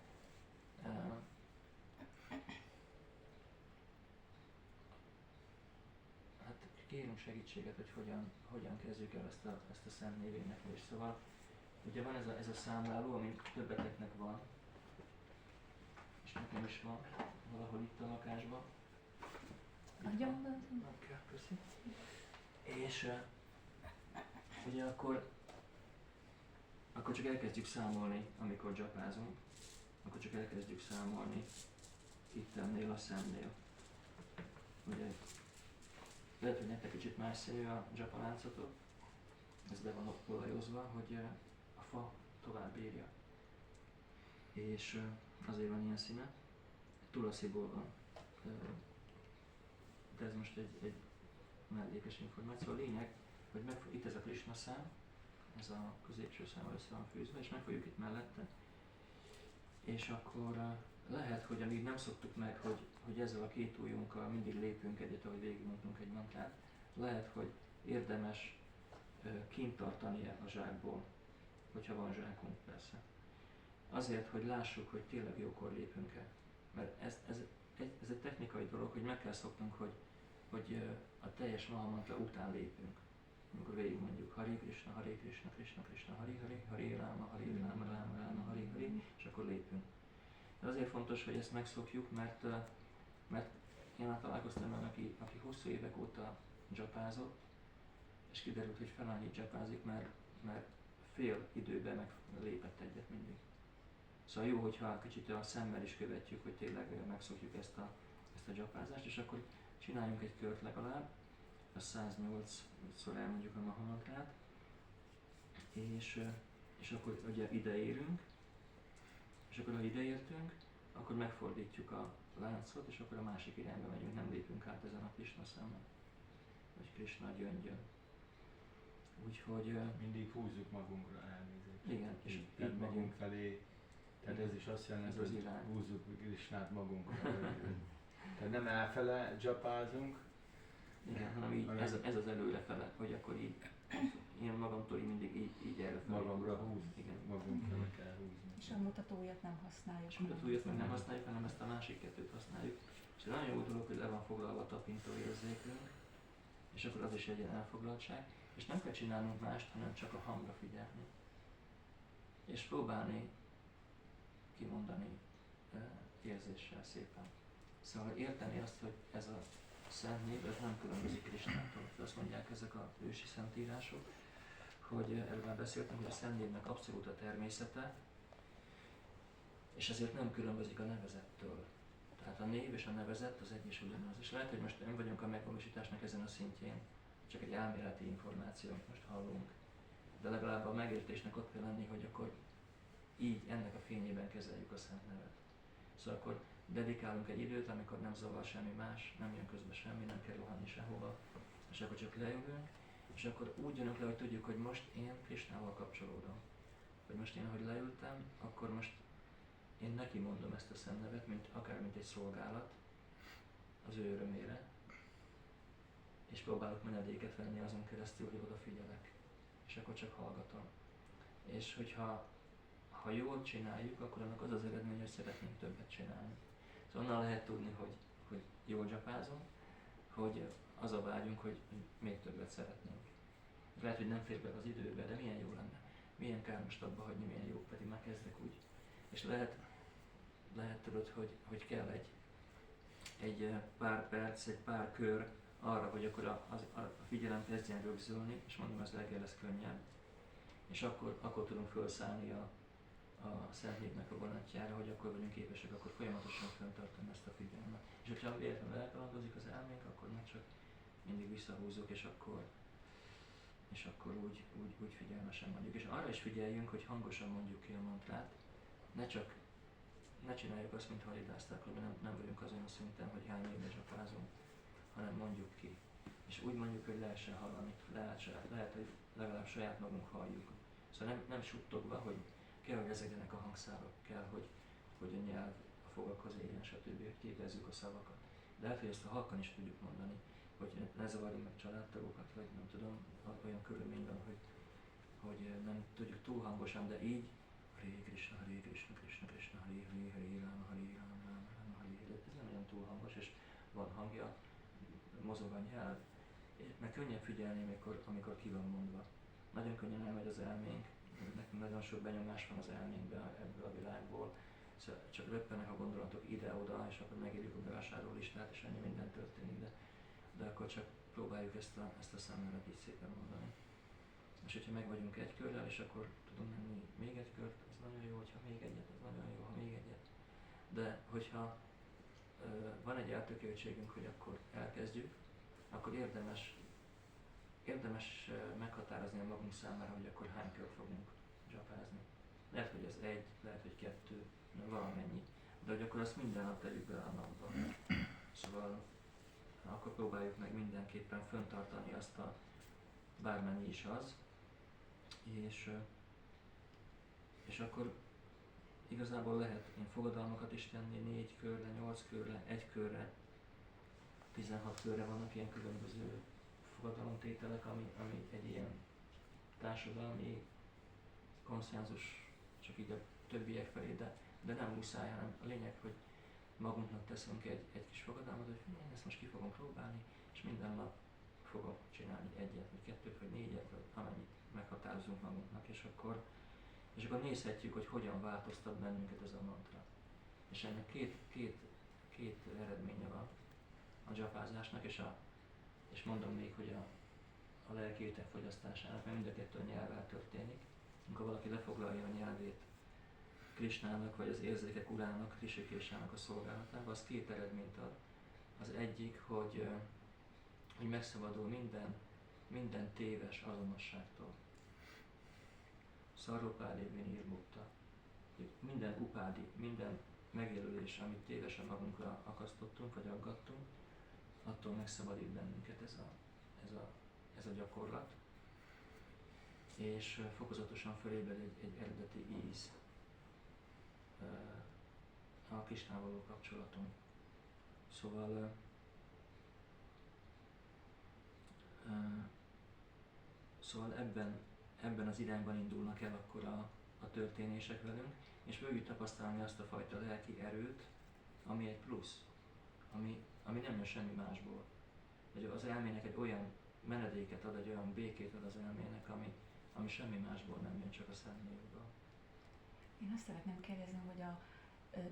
hát kérünk segítséget, hogy hogyan kezdjük el ezt a Szent Név éneklést. Szóval ugye van ez a számláló, ami többeteknek van, és nekem is van valahol itt a lakásban. Adjam be? Oké, köszi. És ugye akkor csak elkezdjük számolni, amikor dzsapázunk, akkor csak elkezdjük számolni itt ennél a szemnél. Ugye lehet, hogy nektek kicsit más színű a dzsapaláncotok, ez be van olajozva, hogy a fa tovább bírja. És azért van ilyen színe, tulasziból van. De ez most egy mellékes információ. A lényeg, hogy itt ez a Krisna szám, ez a középső szám össze van fűzve, és megfogjuk itt mellette. És akkor lehet, hogy amíg nem szoktuk meg, hogy ezzel a 2 ujjunkkal mindig lépünk egyet, ahogy végigmondtunk egy mantrát, lehet, hogy érdemes kint tartani a zsákból, hogyha van zsákunk persze. Azért, hogy lássuk, hogy tényleg jókor lépünk el. Mert ez egy technikai dolog, hogy meg kell szoknunk, hogy a teljes Mahamantra után lépünk. Amikor végigmondjuk Hare Krishna, Krishna Krishna, Hare Hare, Hare Rama, Rama Rama, Hare Hare, és akkor lépünk. De azért fontos, hogy ezt megszokjuk, mert én már találkoztam olyan, aki hosszú évek óta dzsapázott, és kiderült, hogy fel annyit dzsapázik, mert fél időben meg lépett egyet mindig. Szóval jó, hogyha kicsit a szemmel is követjük, hogy tényleg megszokjuk ezt a dzsapázást, és akkor csináljunk egy kört legalább, a 108-szor elmondjuk a Mahamantrát, és akkor ugye ide érünk, és akkor ha ide értünk, akkor megfordítjuk a láncot, és akkor a másik irányba megyünk, nem lépünk át ezen a Krishna szemben, vagy Krishna gyöngyön. Úgyhogy mindig húzzuk magunkra, elnézést. Igen, és így magunk felé. Tehát ez is azt jelenti, hogy húzzuk Krishnát magunkra. Tehát nem elfele dzsapázunk. Igen, hanem így, ez az előrefele, hogy akkor így, én magamtól így mindig így előfele. Magamra húz, igen, magunkra kell húzni. És a mutatóját nem használjuk. És a mutatóját meg nem használjuk, hanem ezt a másik 2-t használjuk. És ez nagyon jó dolog, hogy le van foglalva a tapintó érzékünk, és akkor az is egy elfoglaltság. És nem kell csinálnunk mást, hanem csak a hangra figyelni. És próbálni kimondani érzéssel szépen. Szóval érteni azt, hogy ez a Szent Név, ez nem különbözik Krisnától. Azt mondják ezek a ősi szentírások, hogy erről már beszéltem, hogy a Szent Névnek abszolút a természete, és ezért nem különbözik a nevezettől. Tehát a név és a nevezett az egy és ugyanaz. És lehet, hogy most nem vagyunk a megvalósításnak ezen a szintjén, csak egy elméleti információ, amit most hallunk. de legalább a megértésnek ott kell lenni, hogy akkor így ennek a fényében kezeljük a Szent Nevet. Szóval akkor dedikálunk egy időt, amikor nem zavar semmi más, nem jön közbe semmi, nem kell rohanni sehova, és akkor csak leülünk, és akkor úgy jönünk le, hogy tudjuk, hogy most én Krisnával kapcsolódom. Hogy most én, ahogy leültem, akkor most én neki mondom ezt a Szent Nevet, akár mint egy szolgálat az ő örömére, és próbálok menedéket venni azon keresztül, hogy odafigyelek, és akkor csak hallgatom. És hogyha jól csináljuk, akkor annak az az eredmény, hogy szeretnénk többet csinálni. Szóval onnan lehet tudni, hogy jól dzsapázunk, hogy az a vágyunk, hogy még többet szeretnénk. Lehet, hogy nem fér be az időbe, de milyen jó lenne. Milyen kár most abba hagyni, milyen jó, pedig már kezdek úgy. És lehet tudod, hogy kell egy pár perc, egy pár kör arra, hogy akkor a figyelem kezdjen rögzülni, és mondom, az reggel lesz könnyebb. És akkor tudunk felszállni a Szent Népnek a vonatjára, hogy akkor vagyunk képesek, akkor folyamatosan fenntartani ezt a figyelmet. És hogyha véletlenül elkalandozik az elménk, akkor meg csak mindig visszahúzzuk, és akkor úgy figyelmesen mondjuk. És arra is figyeljünk, hogy hangosan mondjuk ki a mantrát, ne csináljuk azt, mint halidázták, hogy nem vagyunk azon a szinten, hogy hány éve csapázunk, hanem mondjuk ki. És úgy mondjuk, hogy lehessen hallani, lehet, hogy legalább saját magunk halljuk. Szóval nem suttogva, hogy kell, hogy ezeknek a hangszálak, kell, hogy a nyelv a fogakhoz éljen, stb. Hogy képezzük a szavakat. De lehet, hogy ezt a halkan is tudjuk mondani, hogy ne zavarjunk meg családtagokat, vagy nem tudom, olyan körülmény van, hogy nem tudjuk túl hangosan, de így Hare Krishna, Hare Krishna, Krishna Krishna, Hare Hare, Hare Rama, Hare Rama, Rama Rama, Hare Hare. Ez nem olyan túl hangos, és van hangja, mozog a nyelv, meg könnyebb figyelni, amikor ki van mondva. Nagyon könnyen elmegy az elménk, nekünk nagyon sok benyomás van az elménkben ebből a világból, szóval csak röppenek a gondolatok ide-oda, és akkor megírjuk a bevásárlólistát, és ennyi minden történik, de akkor csak próbáljuk ezt a szemlelet így szépen mondani. És hogyha meg vagyunk egy körrel, és akkor tudunk menni még egy kört, az nagyon jó, hogyha még egyet, az nagyon jó, ha még egyet. De hogyha van egy eltökéltségünk, hogy akkor elkezdjük, akkor érdemes meghatározni a magunk számára, hogy akkor hány kört fogunk dzsapázni. Lehet, hogy ez egy, lehet, hogy kettő, valamennyi. De hogy akkor azt minden nap tegyük bele a napba. Szóval akkor próbáljuk meg mindenképpen fenntartani azt a bármennyi is az, és akkor igazából lehet én fogadalmakat is tenni 4 körre, 8 körre, 1 körre, 16 körre vannak ilyen különböző fogadalomtételek, ami egy ilyen társadalmi konszenzus csak így a többiek felé, de nem muszáj, hanem a lényeg, hogy magunknak teszünk egy kis fogadalmat, hogy ezt most ki fogom próbálni, és minden nap fogok csinálni egyet, vagy kettőt, vagy 4-et, vagy amennyit meghatározunk magunknak, és akkor nézhetjük, hogy hogyan változtat bennünket ez a mantra. És ennek két eredménye van a dzsapázásnak, és mondom még, hogy a lelki étel fogyasztásának, mert mind a kettő a nyelvvel történik. Amikor valaki lefoglalja a nyelvét Krisnának, vagy az érzékek urának, Hrishikesának a szolgálatába, az 2 eredményt ad. Az egyik, hogy megszabadul minden téves azonosságtól. Szarvapádi vinirmukta. Minden upádi, minden megjelölés, amit tévesen magunkra akasztottunk, vagy aggattunk, attól megszabadít bennünket ez a gyakorlat. És fokozatosan fölébred egy eredeti íz a Krisnával való kapcsolatunk. Szóval ebben az irányban indulnak el akkor a történések velünk, és fogjuk tapasztalni azt a fajta lelki erőt, ami egy plusz, ami nem jön semmi másból. Hogy az elmének egy olyan menedéket ad, egy olyan békét ad az elmének, ami semmi másból nem jön, csak a Szent Névből. Én azt szeretném kérdezni, hogy a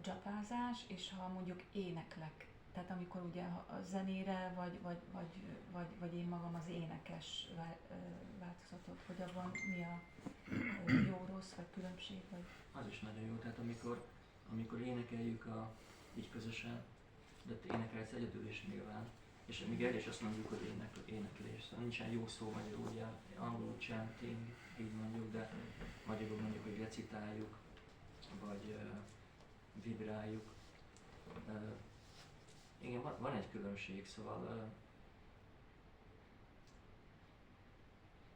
dzsapázás, és ha mondjuk éneklek, tehát amikor ugye a zenére, vagy én magam az énekes változatot, hogy abban mi a jó-rossz, vagy különbség? Vagy... Az is nagyon jó, tehát amikor énekeljük így közösen, de énekelsz egyedül is nyilván, és még el is azt mondjuk, hogy éneklés, szóval nincsen jó szó magyarul, ugye angolul chanting, így mondjuk, de magyarul mondjuk, hogy recitáljuk, vagy vibráljuk. Igen, van egy különbség, szóval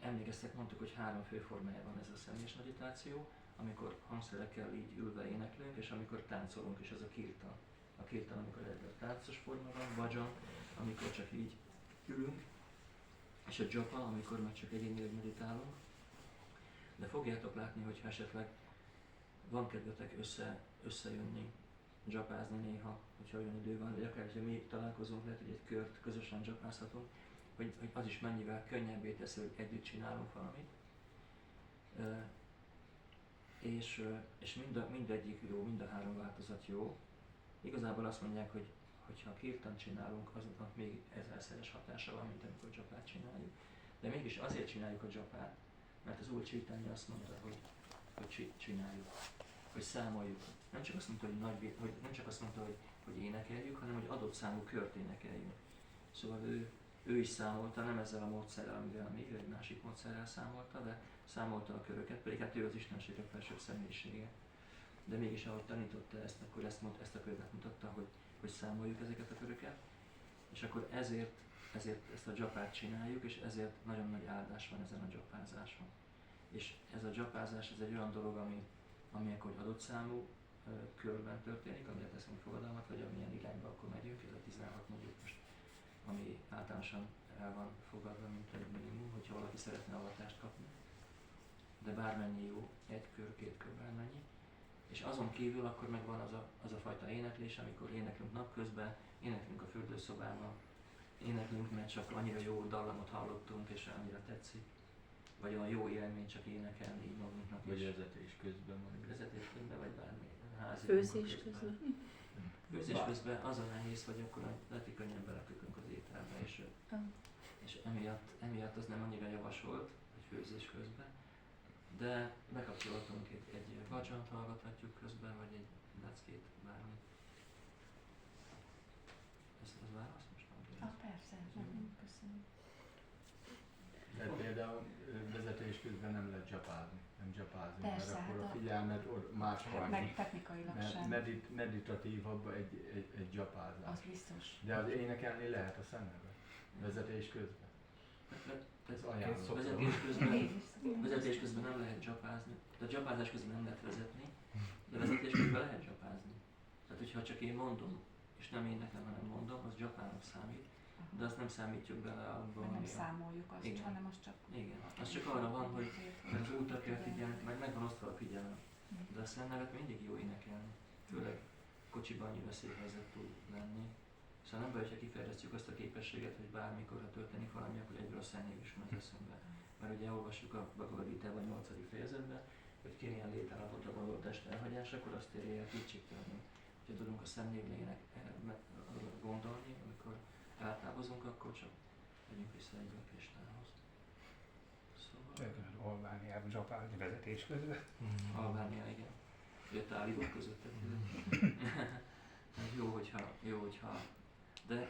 emlékeztek, mondtuk, hogy 3 fő formája van ez a személyes meditáció, amikor hangszerekkel így ülve éneklünk, és amikor táncolunk, és ez a kirtan. A kirtan, amikor egy táncos forma van, bhajan, amikor csak így ülünk, és a japa, amikor meg csak egyénileg meditálunk. De fogjátok látni, hogy esetleg van kedvetek összejönni, japázni néha, hogyha olyan idő van, vagy akár, hogyha mi találkozunk, lehet, hogy egy kört közösen japázhatunk, hogy az is mennyivel könnyebbé teszi, hogy együtt csinálunk valamit. És mindegyik jó, mind a 3 változat jó. Igazából azt mondják, hogy ha kirtant csinálunk, azoknak még 1000-szeres hatása van, mint amikor japát csináljuk. De mégis azért csináljuk a japát, mert az Úr Chaitanya azt mondta, hogy csináljuk, hogy számoljuk. Nem csak azt mondta, nem csak azt mondta, hogy énekeljük, hanem hogy adott számú kört énekeljünk. Szóval ő is számolta, nem ezzel a módszerrel, amivel mi, egy másik módszerrel számolta, de számolta a köröket, pedig hát ő az Istenségek felsőbb személyisége. De mégis ahogy tanította ezt, akkor ezt a könyvet mutatta, hogy számoljuk ezeket a köröket, és akkor ezért ezt a japát csináljuk, és ezért nagyon nagy áldás van ezen a japázáson. És ez a japázás, ez egy olyan dolog, ami akkor adott számú körben történik, amire teszünk fogadalmat, vagy amilyen irányba akkor megyünk, ez a 16 mondjuk most, ami általánosan el van fogadva, mint egy minimum, hogyha valaki szeretne avatást kapni. De bármennyi jó, 1 kör, 2 kör, bármennyi. És azon kívül akkor meg van az a fajta éneklés, amikor éneklünk napközben, éneklünk a fürdőszobában, éneklünk, mert csak annyira jó dallamot hallottunk, és annyira tetszik. Vagy olyan jó élmény csak énekelni így magunknak. Vagy vezetés közben mondjuk. Vezetés közben, vagy bármi. Házi Főzés közben. Főzés közben az a nehéz, hogy akkor lehet, hogy könnyen belekötünk az ételbe, és emiatt az nem annyira javasolt, hogy főzés közben. De bekapcsolhatunk egy bhajant hallgathatjuk közben, vagy egy leckét, bármi. Ez válasz most nem? Persze, köszönöm. De például vezetés közben nem lehet japázni, nem japázni, Persze, mert akkor hát a figyelmet máshol meg technikailag sem. meditatívabb egy japázás. Az biztos. De az énekelni lehet a szemebe, vezetés közben. Ez ajánlott. Vezetés közben nem lehet japázni, de japázás közben nem lehet vezetni, de vezetés közben lehet japázni. Tehát, hogyha csak én mondom, és nem éneklem, hanem mondom, az japának számít, de azt nem számítjuk bele abban, nem számoljuk azt, igen. hanem az csak... Igen, az csak arra van, hogy az útra kell figyelni, meg van osztva a figyelem. De a szennevet mindig jó énekelni, főleg kocsiban annyira szép helyzet tud lenni. Szóval nem baj, hogyha kifejlesztjük azt a képességet, hogy bármikor, ha történik valami, akkor egyből a szennév is meg eszünkbe. Mert ugye olvassuk a Bhagavad Gitában 8. fejezetben, hogy ki milyen létállapotra való test elhagyás, akkor azt érje el kétségtelenül. Ha tudunk a szemnévlének gondolni, amikor eltávozunk, akkor csak megyünk vissza egyből Krisnához. Szóval... Albániában japázni vezetés közben. Albánia, igen. Ugye tálibok között. jó, hogyha.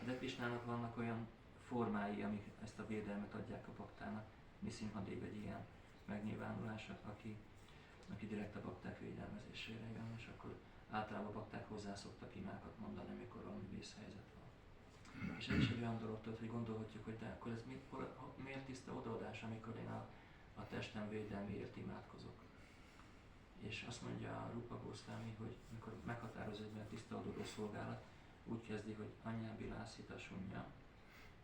De Krisnának vannak olyan formái, amik ezt a védelmet adják a baktának. Nisimhadev egy ilyen megnyilvánulása, aki direkt a bakták védelmezésére jön, és akkor általában a bakták hozzá szoktak imákat mondani, amikor valami vészhelyzet van. És ez is egy olyan dolog, hogy gondolhatjuk, hogy de akkor ez miért tiszta odaadás, amikor én a testem védelméért imádkozok. És azt mondja Rupa Goswami, hogy amikor meghatározod meg a tiszta odaadó szolgálat, úgy kezdi, hogy Anyá Bilászita Sunya,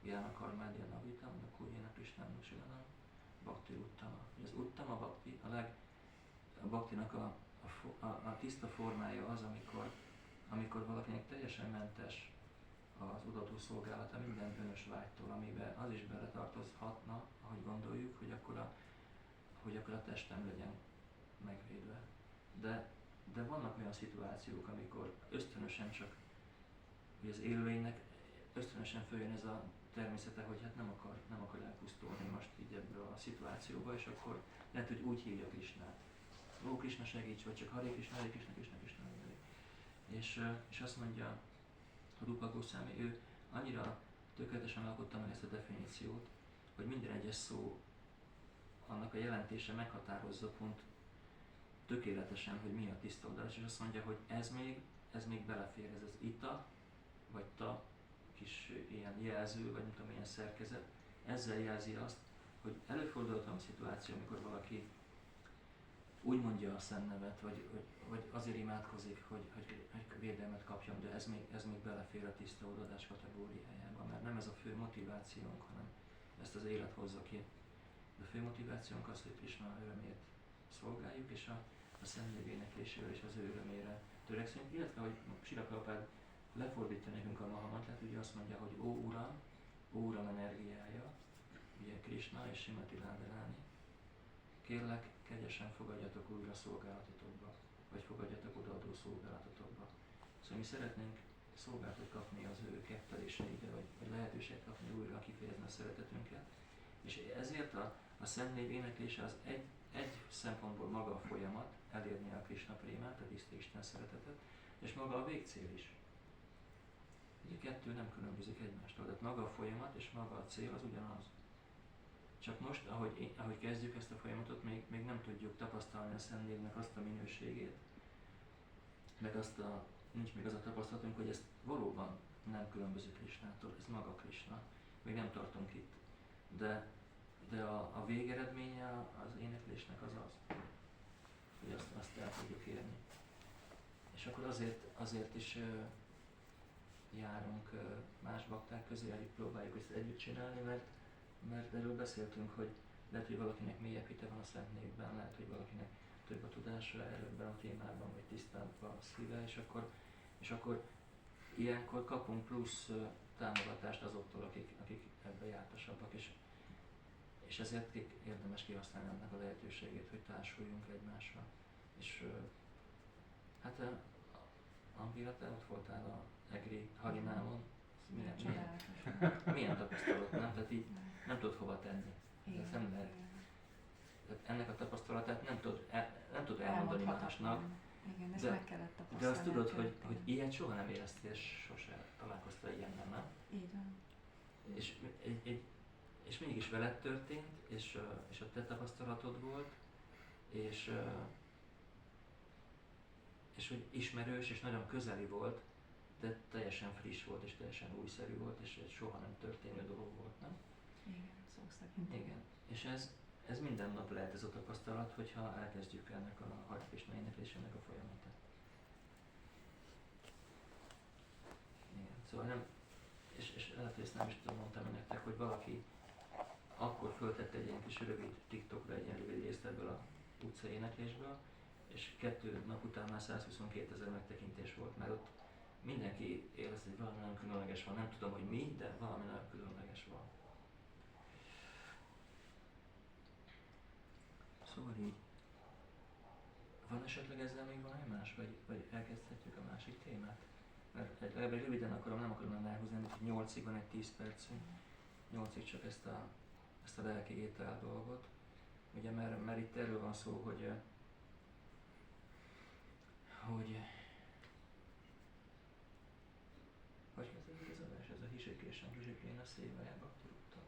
Gyána Karmádja Navita, Nakújéna Krisnánu Silanam, Bhakti Uttama. Az Uttama Bhakti, a Bhaktinak a tiszta formája az, amikor valakinek teljesen mentes az odaadó szolgálata minden önös vágytól, amiben az is beletartozhatna, ahogy gondoljuk, hogy akkor a testem legyen megvédve. De vannak olyan szituációk, amikor ösztönösen csak, hogy az élőlénynek ösztönösen följön ez a természete, hogy hát nem akar elpusztulni most így ebből a szituációba, és akkor lehet, hogy úgy hívja Krisnát. Ó, Krisna segíts, vagy csak Hare Krishna, Hare Krishna, Krishna Krishna, Hare. És azt mondja Rupa Goswami, ő annyira tökéletesen alkotta meg ezt a definíciót, hogy minden egyes szó annak a jelentése meghatározza pont tökéletesen, hogy mi a tiszta odaadás, és azt mondja, hogy ez még belefér, ez az ita, vagy ta kis ilyen jelző, vagy nem tudom, ilyen szerkezet, ezzel jelzi azt, hogy előfordulhat a szituáció, amikor valaki úgy mondja a szentnevet, vagy azért imádkozik, hogy védelmet kapjon, de ez még belefér a tiszta odaadás kategóriájába, mert nem ez a fő motivációnk, hanem ezt az élet hozza ki. De a fő motivációnk az, hogy Krisna örömét szolgáljuk, és a szentnév éneklésével és az ő örömére törekszünk, illetve hogy Srila Prabhupád lefordítja nekünk a Mahamantrát, ugye azt mondja, hogy ó Uram energiája, ugye Krishna és Srimati Radharani, kérlek, kegyesen fogadjatok újra szolgálatotokba, vagy fogadjatok odaadó szolgálatotokba. Szóval mi szeretnénk szolgálatot kapni az ő ketteléseide, vagy lehetőséget kapni újra kifejezni a szeretetünket. És ezért a szentnév éneklése az egy szempontból maga a folyamat, elérni a Krishna prémát, a tiszta Isten szeretetet, és maga a végcél is. Ugye a kettő nem különbözik egymástól, tehát maga a folyamat és maga a cél az ugyanaz. Csak most, ahogy kezdjük ezt a folyamatot, még nem tudjuk tapasztalni a Szentnévnek azt a minőségét, meg nincs még az a tapasztalatunk, hogy ez valóban nem különbözik Krisnától, ez maga Krishna. Még nem tartunk itt. De a végeredménye az éneklésnek az, hogy azt el tudjuk érni. És akkor azért is járunk más bakták közé, hogy próbáljuk ezt együtt csinálni, mert erről beszéltünk, hogy lehet, hogy valakinek mélyebb hite van a Szent Névben, lehet, hogy valakinek több a tudása ebben a témában, vagy tisztább a szíve, és akkor ilyenkor kapunk plusz támogatást azoktól, akik ebbe jártasabbak, és ezért érdemes kihasználni annak a lehetőségét, hogy társuljunk egymással. És hát Ambira, te ott voltál a Egri Harinámon, milyen tapasztalat, nem? Tehát így nem tudod hova tenni. Ez nem lehet. Tehát ennek a tapasztalatát nem tudod elmondani másnak. Igen, ezt meg kellett tapasztalni. De azt tudod, hogy ilyet soha nem éreztél, sose találkoztál ilyennel, nem? Így van. És mégis veled történt, és a te tapasztalatod volt, és hogy ismerős és nagyon közeli volt, de teljesen friss volt, és teljesen újszerű volt, és egy soha nem történő dolog volt, nem? Igen, szó szerint. Igen. És ez minden nap lehet ez a tapasztalat, hogyha elkezdjük ennek a Hare Krishna éneklésének a folyamatát. Igen. Szóval nem, és lehet, hogy ezt nem is tudom, mondtam nektek, hogy valaki akkor föltette egy ilyen kis rövid TikTokra egy ilyen rövid részt ebből a utcai éneklésből, és 2 nap után már 122 000 megtekintés volt, mert ott mindenki érezte, hogy valami nagyon különleges van. Nem tudom, hogy mi, de valami nagyon különleges van. Szóval így. Van esetleg ezzel még valami más, vagy elkezdhetjük a másik témát? Mert legalább röviden nem akarom elhúzni, hogy 8-ig van egy 10 percünk. 8-ig csak ezt a lelki étel dolgot. Ugye, mert itt erről van szó, hogy kezdődik az adás, ez a Hrisikésam, Hrisikén a széváján bakturuttal.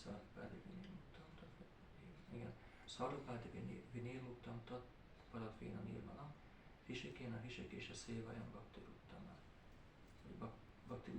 Szarupádi vinéluktam, igen. Szarupádi vinéluktam, tat palatvéna nirvana, Hrisikén a Hrisikés a széváján bakturuttal. Vagy bakti